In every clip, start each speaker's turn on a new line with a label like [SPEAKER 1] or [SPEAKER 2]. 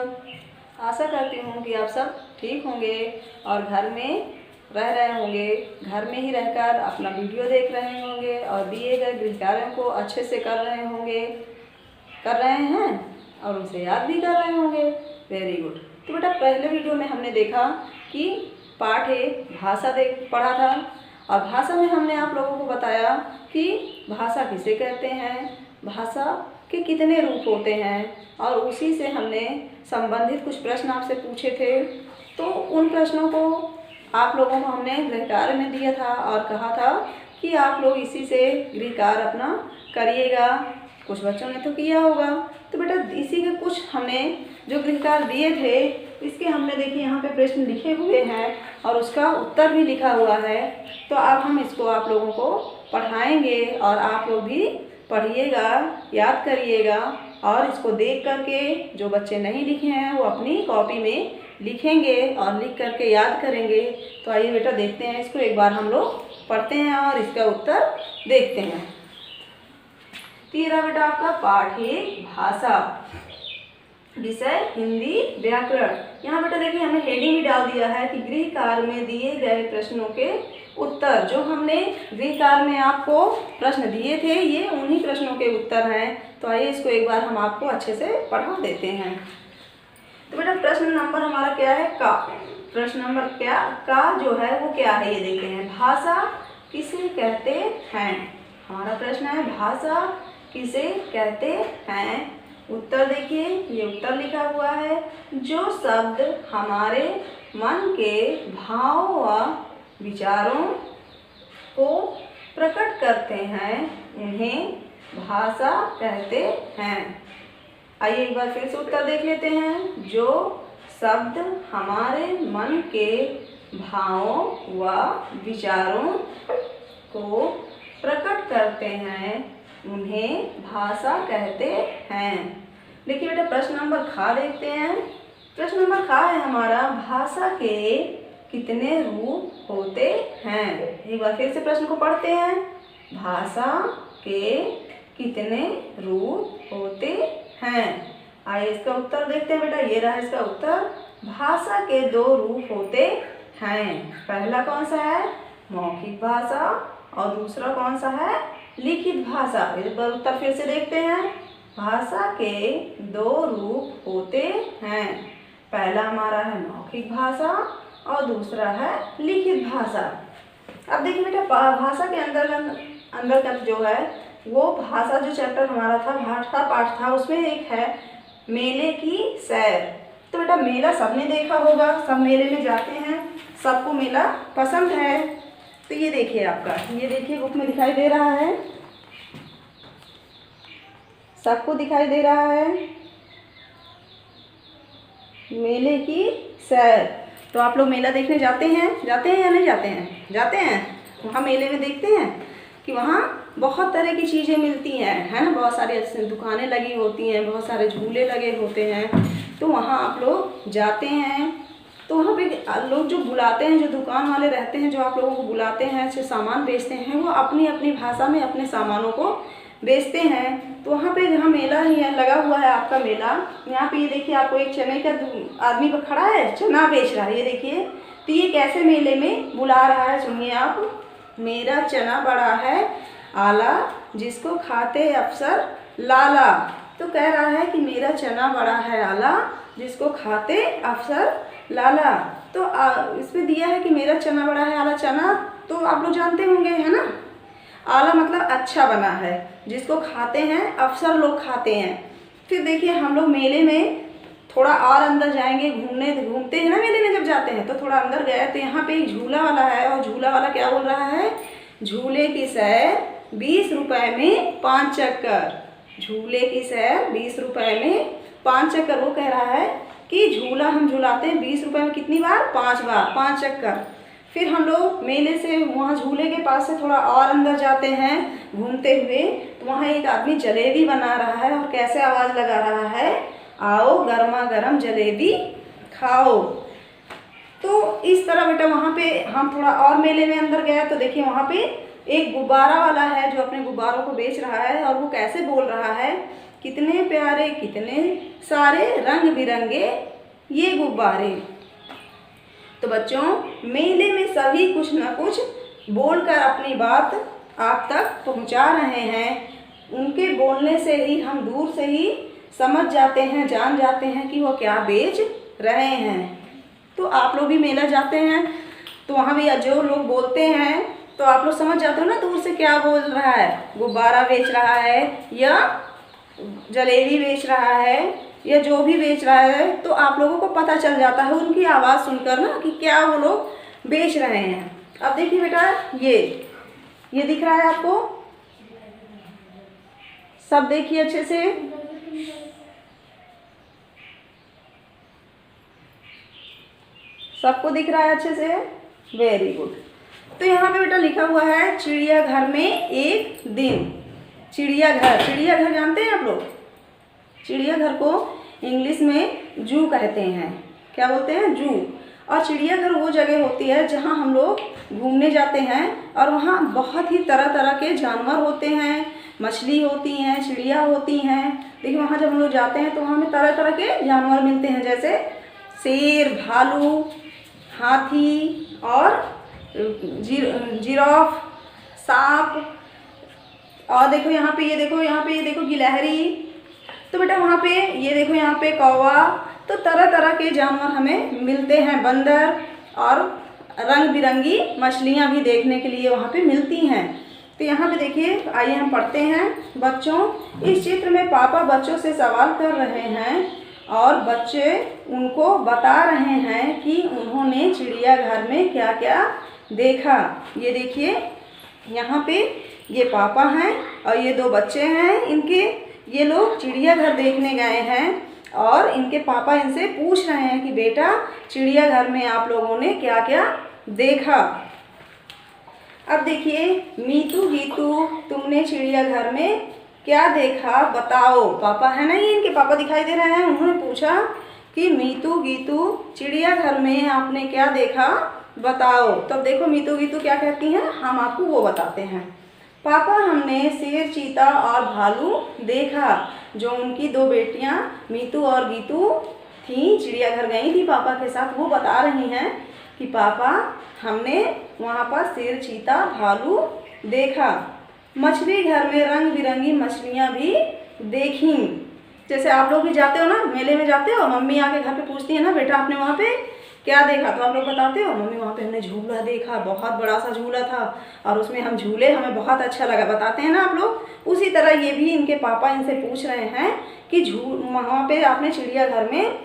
[SPEAKER 1] सब। आशा करती हूँ कि आप सब ठीक होंगे और घर में रह रहे होंगे, घर में ही रहकर अपना वीडियो देख रहे होंगे और दिए गए गृह कार्यों को अच्छे से कर रहे हैं और उसे याद भी कर रहे होंगे। Very good. तो बेटा पहले वीडियो में हमने देखा कि पाठ 1 भाषा पढ़ा था और भाषा में हमने आप लोगों को बताया कि भाषा किसे कहते हैं, भाषा के कितने रूप होते हैं और उसी से हमने संबंधित कुछ प्रश्न आपसे पूछे थे। तो उन प्रश्नों को आप लोगों को हमने गृह कार्य में दिया था और कहा था कि आप लोग इसी से गृह कार्य अपना करिएगा। कुछ बच्चों ने तो किया होगा। तो बेटा इसी के कुछ हमने जो गृह कार्य दिए थे इसके हमने देखिए यहाँ पे प्रश्न लिखे हुए हैं और उसका उत्तर भी लिखा हुआ है। तो अब हम इसको आप लोगों को पढ़ाएंगे और आप लोग भी पढ़िएगा, याद करिएगा और इसको देख करके जो बच्चे नहीं लिखे हैं वो अपनी कॉपी में लिखेंगे और लिख करके याद करेंगे। तो आइए बेटा देखते हैं इसको, एक बार हम लोग पढ़ते हैं और इसका उत्तर देखते हैं। तीसरा बेटा आपका पाठ 1 भाषा, विषय हिंदी व्याकरण। यहाँ बेटा देखिए हमने हेडिंग भी डाल दिया है कि गृह कार्य में दिए गए प्रश्नों के उत्तर। जो हमने गृह कार्य में आपको प्रश्न दिए थे ये उन्हीं प्रश्नों के उत्तर हैं। तो आइए इसको एक बार हम आपको अच्छे से पढ़ा देते हैं। तो बेटा प्रश्न नंबर हमारा क्या है, का। प्रश्न नंबर क्या का जो है वो क्या है ये देखते हैं। भाषा किसे कहते हैं, हमारा प्रश्न है भाषा किसे कहते हैं। उत्तर देखिए, ये उत्तर लिखा हुआ है, जो शब्द हमारे मन के भाव व विचारों को प्रकट करते हैं उन्हें भाषा कहते हैं। आइए एक बार फिर से उत्तर देख लेते हैं। जो शब्द हमारे मन के भावों व विचारों को प्रकट करते हैं उन्हें भाषा कहते हैं। देखिए बेटा प्रश्न नंबर खा देखते हैं। प्रश्न नंबर खा है हमारा, भाषा के कितने रूप होते हैं। एक बार फिर से प्रश्न को पढ़ते हैं। भाषा के कितने रूप होते हैं। आइए इसका उत्तर देखते हैं बेटा, ये रहा इसका उत्तर। भाषा के 2 रूप होते हैं। पहला कौन सा है, मौखिक भाषा और दूसरा कौन सा है, लिखित भाषा। इस पर उत्तर फिर से देखते हैं। भाषा के 2 रूप होते हैं। पहला हमारा है मौखिक भाषा और दूसरा है लिखित भाषा। अब देखिए बेटा भाषा के अंदर का जो है वो भाषा जो चैप्टर हमारा था, भाषा पाठ था, उसमें एक है मेले की सैर। तो बेटा मेला सबने देखा होगा, सब मेले में जाते हैं, सबको मेला पसंद है। तो ये देखिए आपका, ये देखिए बुक में दिखाई दे रहा है, सबको दिखाई दे रहा है मेले की सैर। तो आप लोग मेला देखने जाते हैं या नहीं जाते हैं? जाते हैं। वहाँ मेले में देखते हैं कि वहाँ बहुत तरह की चीज़ें मिलती हैं, है ना, बहुत सारी दुकानें लगी होती हैं, बहुत सारे झूले लगे होते हैं। तो वहाँ आप लोग जाते हैं। तो वहाँ पे लोग जो बुलाते हैं, जो दुकान वाले रहते हैं, जो आप लोगों को बुलाते हैं, जो सामान बेचते हैं, वो अपनी अपनी भाषा में अपने सामानों को बेचते हैं। तो वहाँ पे जहाँ मेला ही है, लगा हुआ है आपका मेला, यहाँ पे ये देखिए आपको एक चने का आदमी पर खड़ा है, चना बेच रहा है, ये देखिए। तो ये कैसे मेले में बुला रहा है, सुनिए आप। मेरा चना बड़ा है आला, जिसको खाते अफसर लाला। तो कह रहा है कि मेरा चना बड़ा है आला, जिसको खाते अफसर लाला। तो इसमें दिया है कि मेरा चना बड़ा है आला। चना तो आप लोग जानते होंगे, है ना। आला मतलब अच्छा बना है, जिसको खाते हैं अफसर लोग खाते हैं। फिर देखिए हम लोग मेले में थोड़ा और अंदर जाएंगे, घूमते हैं ना मेले में जब जाते हैं। तो थोड़ा अंदर गए तो यहाँ पे एक झूला वाला है और झूला वाला क्या बोल रहा है, झूले की सैर 20 रुपए में 5 चक्कर। झूले की सैर 20 रुपए में 5 चक्कर। वो कह रहा है कि झूला हम झूलाते हैं 20 रुपए में कितनी बार, 5 बार, 5 चक्कर। फिर हम लोग मेले से वहाँ झूले के पास से थोड़ा और अंदर जाते हैं घूमते हुए। तो वहाँ एक आदमी जलेबी बना रहा है और कैसे आवाज़ लगा रहा है, आओ गर्मा गर्म जलेबी खाओ। तो इस तरह बेटा वहाँ पे हम थोड़ा और मेले में अंदर गए तो देखिए वहाँ पे एक गुब्बारा वाला है जो अपने गुब्बारों को बेच रहा है और वो कैसे बोल रहा है कितने प्यारे कितने सारे रंग बिरंगे ये गुब्बारे। तो बच्चों, मेले में सभी कुछ न कुछ बोलकर अपनी बात आप तक पहुंचा रहे हैं। उनके बोलने से ही हम दूर से ही समझ जाते हैं, जान जाते हैं कि वो क्या बेच रहे हैं। तो आप लोग भी मेला जाते हैं तो वहाँ भी जो लोग बोलते हैं तो आप लोग समझ जाते हो ना दूर से क्या बोल रहा है, गुब्बारा बेच रहा है या जलेबी बेच रहा है या जो भी बेच रहा है। तो आप लोगों को पता चल जाता है उनकी आवाज़ सुनकर ना कि क्या वो लोग बेच रहे हैं। अब देखिए बेटा, ये दिख रहा है आपको, सब देखिए अच्छे से। सबको दिख रहा है अच्छे से? Very good. तो यहाँ पे बेटा लिखा हुआ है चिड़ियाघर में एक दिन। चिड़ियाघर, चिड़ियाघर जानते हैं आप लोग? चिड़ियाघर को इंग्लिश में जू कहते हैं। क्या बोलते हैं? जू। और चिड़ियाघर वो जगह होती है जहाँ हम लोग घूमने जाते हैं और वहाँ बहुत ही तरह तरह के जानवर होते हैं, मछली होती हैं, चिड़िया होती हैं। देखिए वहाँ जब हम लोग जाते हैं तो वहाँ हमें तरह तरह के जानवर मिलते हैं, जैसे शेर, भालू, हाथी और जिराफ, सांप। और देखो यहाँ पे, ये देखो गिलहरी। तो बेटा वहाँ पे ये देखो, यहाँ पे कौवा। तो तरह तरह के जानवर हमें मिलते हैं, बंदर, और रंग बिरंगी मछलियाँ भी देखने के लिए वहाँ पे मिलती हैं। तो यहाँ पे देखिए, आइए हम पढ़ते हैं। बच्चों, इस चित्र में पापा बच्चों से सवाल कर रहे हैं और बच्चे उनको बता रहे हैं कि उन्होंने चिड़ियाघर में क्या क्या देखा। ये देखिए यहाँ पे ये पापा हैं और ये दो बच्चे हैं इनके। ये लोग चिड़ियाघर देखने गए हैं और इनके पापा इनसे पूछ रहे हैं कि बेटा चिड़ियाघर में आप लोगों ने क्या क्या देखा। अब देखिए, मीतू गीतू तुमने चिड़ियाघर में क्या देखा बताओ। पापा है ना, ये इनके पापा दिखाई दे रहे हैं। उन्होंने पूछा कि मीतू गीतू चिड़ियाघर में आपने क्या देखा बताओ। तब देखो मीतू गीतू क्या कहती हैं, हम आपको वो बताते हैं। पापा हमने शेर, चीता और भालू देखा। जो उनकी दो बेटियां मीतू और गीतू थी, चिड़ियाघर गई थी पापा के साथ, वो बता रही हैं कि पापा हमने वहाँ पर शेर, चीता, भालू देखा। मछली घर में रंग बिरंगी मछलियाँ भी देखी। जैसे आप लोग भी जाते हो ना, मेले में जाते हो, मम्मी आके घर पे पूछती है ना, बेटा आपने वहाँ पे क्या देखा, तो आप लोग बताते हो मम्मी वहाँ पे हमने झूला देखा, बहुत बड़ा सा झूला था और उसमें हम झूले, हमें बहुत अच्छा लगा, बताते हैं ना आप लोग। उसी तरह ये भी इनके पापा इनसे पूछ रहे हैं कि वहाँ पे आपने चिड़ियाघर में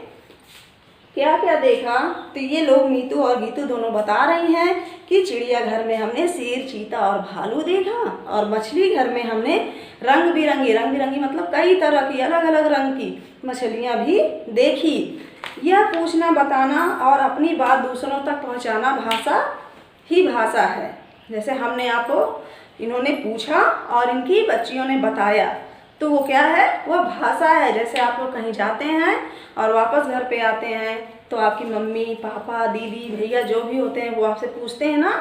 [SPEAKER 1] क्या क्या देखा। तो ये लोग मीतू और गीतू दोनों बता रही हैं कि चिड़ियाघर में हमने शेर, चीता और भालू देखा और मछली घर में हमने रंग बिरंगी मतलब कई तरह की अलग अलग रंग की मछलियाँ भी देखी। यह पूछना, बताना और अपनी बात दूसरों तक पहुंचाना भाषा ही भाषा है। जैसे हमने आपको, इन्होंने पूछा और इनकी बच्चियों ने बताया, तो वो क्या है, वह भाषा है। जैसे आप लोग कहीं जाते हैं और वापस घर पे आते हैं तो आपकी मम्मी, पापा, दीदी, भैया जो भी होते हैं वो आपसे पूछते हैं ना,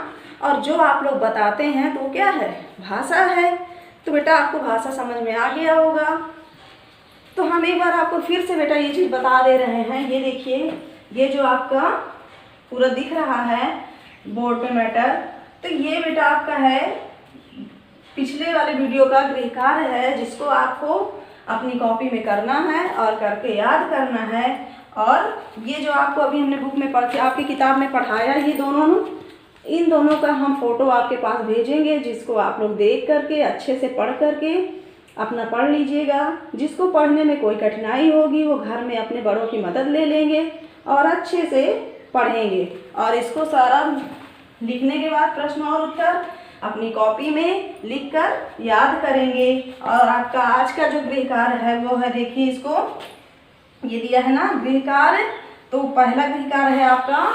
[SPEAKER 1] और जो आप लोग बताते हैं तो क्या है, भाषा है। तो बेटा आपको भाषा समझ में आ गया होगा। तो हम एक बार आपको फिर से बेटा ये चीज़ बता दे रहे हैं। ये देखिए, ये जो आपका पूरा दिख रहा है बोर्ड पे मैटर, तो ये बेटा आपका है पिछले वाले वीडियो का गृह कार्य है, जिसको आपको अपनी कॉपी में करना है और करके याद करना है। और ये जो आपको अभी हमने बुक में पढ़ के आपकी किताब में पढ़ाया, ये दोनों, इन दोनों का हम फोटो आपके पास भेजेंगे, जिसको आप लोग देख करके अच्छे से पढ़ करके अपना पढ़ लीजिएगा। जिसको पढ़ने में कोई कठिनाई होगी वो घर में अपने बड़ों की मदद ले लेंगे और अच्छे से पढ़ेंगे। और इसको सारा लिखने के बाद प्रश्न और उत्तर अपनी कॉपी में लिखकर याद करेंगे। और आपका आज का जो गृह कार्य है वो है, देखिए इसको ये दिया है ना गृह कार्य। तो पहला गृह कार्य है आपका,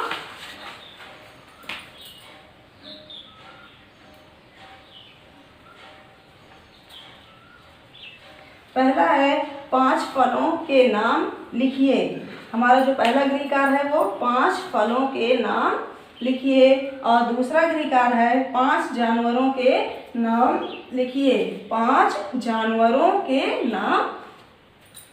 [SPEAKER 1] पहला है 5 फलों के नाम लिखिए। हमारा जो पहला गृह कार्य है वो 5 फलों के नाम लिखिए। और दूसरा गृह कार्य है 5 जानवरों के नाम लिखिए। 5 जानवरों के नाम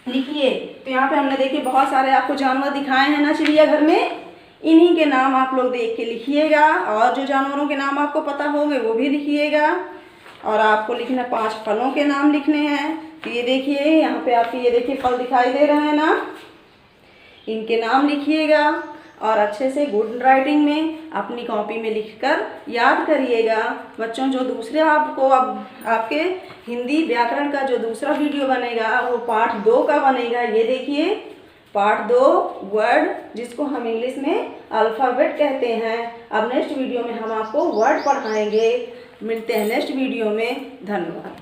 [SPEAKER 1] लिखिए। तो यहाँ पे हमने देखिए बहुत सारे आपको जानवर दिखाए हैं ना चिड़ियाघर में, इन्हीं के नाम आप लोग देख के लिखिएगा, और जो जानवरों के नाम आपको पता होंगे वो भी लिखिएगा। और आपको लिखना 5 फलों के नाम लिखने हैं। तो ये देखिए यहाँ पे आपके ये देखिए फल दिखाई दे रहे हैं ना, इनके नाम लिखिएगा और अच्छे से गुड राइटिंग में अपनी कॉपी में लिखकर याद करिएगा। बच्चों, जो दूसरे आपको अब आपके हिंदी व्याकरण का जो दूसरा वीडियो बनेगा वो पार्ट 2 का बनेगा। ये देखिए पार्ट 2 वर्ड, जिसको हम इंग्लिश में अल्फ़ाबेट कहते हैं। अब नेक्स्ट वीडियो में हम आपको वर्ड पढ़ाएंगे। मिलते हैं नेक्स्ट वीडियो में। धन्यवाद।